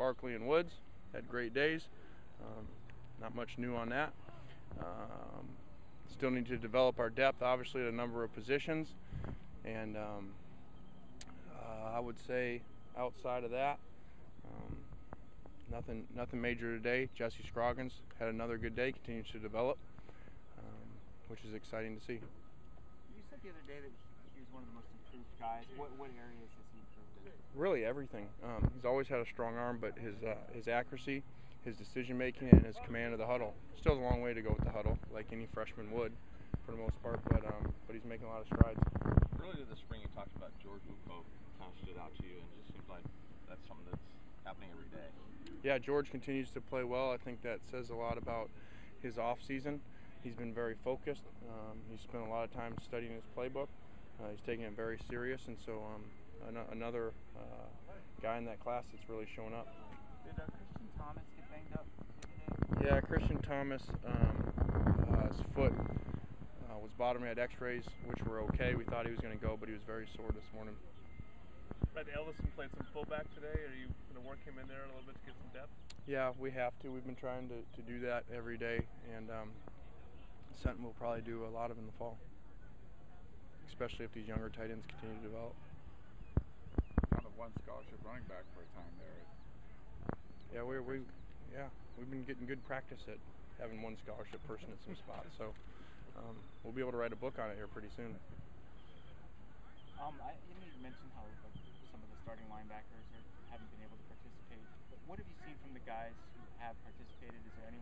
Barkley and Woods. Had great days. Not much new on that. Still need to develop our depth, obviously, at a number of positions. And I would say outside of that, nothing major today. Jesse Scroggins had another good day, continues to develop, which is exciting to see. You said the other day that he was one of the most improved guys. What areas has he improved in? Really everything. He's always had a strong arm, but his accuracy, his decision-making, and his command of the huddle. Still has a long way to go with the huddle, like any freshman would, for the most part, but he's making a lot of strides. Earlier this spring, you talked about George Uko kind of stood out to you, and it just seems like that's something that's happening every day. Yeah, George continues to play well. I think that says a lot about his off-season. He's been very focused. He's spent a lot of time studying his playbook. He's taking it very serious, and so another guy in that class that's really showing up. Did Christian Thomas get banged up today? Yeah, Christian Thomas, his foot was bothering. Had x-rays, which were okay. We thought he was going to go, but he was very sore this morning. Brett Ellison played some fullback today. Are you going to work him in there a little bit to get some depth? Yeah, we have to. We've been trying to do that every day, and something we'll probably do a lot of in the fall, especially if these younger tight ends continue to develop. Kind of one scholarship running back for a time there. Yeah, we've been getting good practice at having one scholarship person at some spots, so we'll be able to write a book on it here pretty soon. You mentioned how some of the starting linebackers haven't been able to participate. But what have you seen from the guys who have participated? Is there any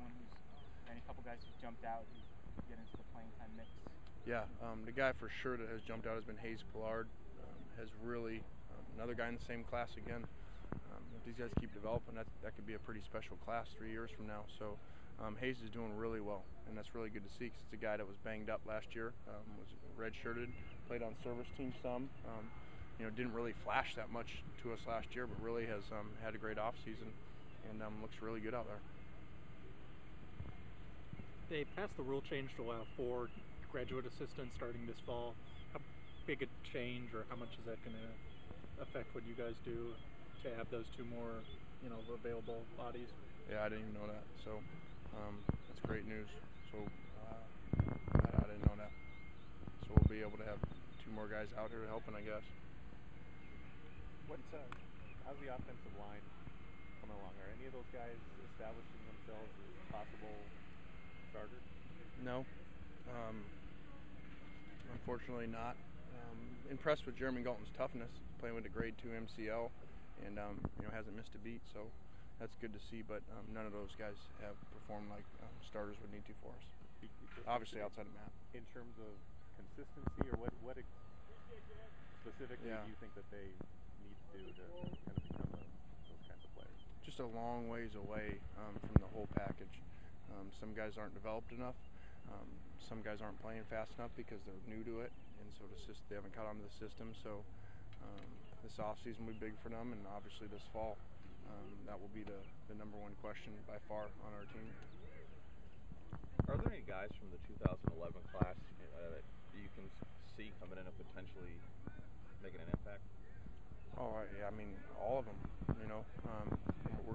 couple guys who jumped out who get into the playing time mix? Yeah, the guy for sure that has jumped out has been Hayes Pollard. Has really another guy in the same class again. If these guys keep developing, that could be a pretty special class 3 years from now. So Hayes is doing really well, and that's really good to see because it's a guy that was banged up last year, was redshirted, played on service team some. Didn't really flash that much to us last year, but really has had a great offseason and looks really good out there. They passed the rule change to allow 4 graduate assistants starting this fall. How big a change, or how much is that going to affect what you guys do to have those 2 more, available bodies? Yeah, I didn't even know that. So that's great news. So I didn't know that. So we'll be able to have 2 more guys out here helping, I guess. How's the offensive line coming along? Are any of those guys establishing themselves as possible starters? No. Unfortunately not. Impressed with Jeremy Galton's toughness, playing with a grade 2 MCL, and hasn't missed a beat, so that's good to see, but none of those guys have performed like starters would need to for us. Obviously outside of Matt. In terms of consistency, or what specifically do you think that they need to do to kind of become those kinds of players? Just a long ways away from the whole package. Some guys aren't developed enough. Some guys aren't playing fast enough because they're new to it, and so they haven't caught on to the system. So this offseason will be big for them, and obviously this fall, that will be the number 1 question by far on our team. Are there any guys from the 2011 class that you can see coming in and potentially making an impact? Oh, yeah, I mean, all of them, we're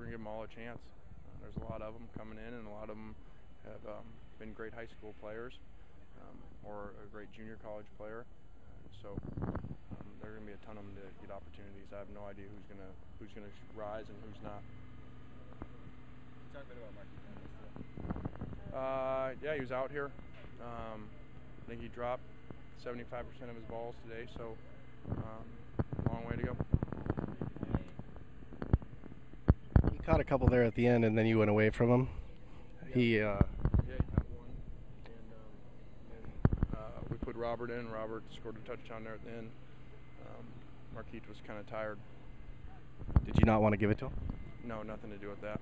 going to give them all a chance. There's a lot of them coming in, and a lot of them have been great high school players or a great junior college player. So there are going to be a ton of them to get opportunities. I have no idea who's going to rise and who's not. Talk a bit about Marquis. Yeah, he was out here. I think he dropped 75% of his balls today, so long way to go. He caught a couple there at the end, and then you went away from him. Yeah, he caught one, and we put Robert in. Robert scored a touchdown there at the end. Marquis was kind of tired. Did you not want to give it to him? No, nothing to do with that.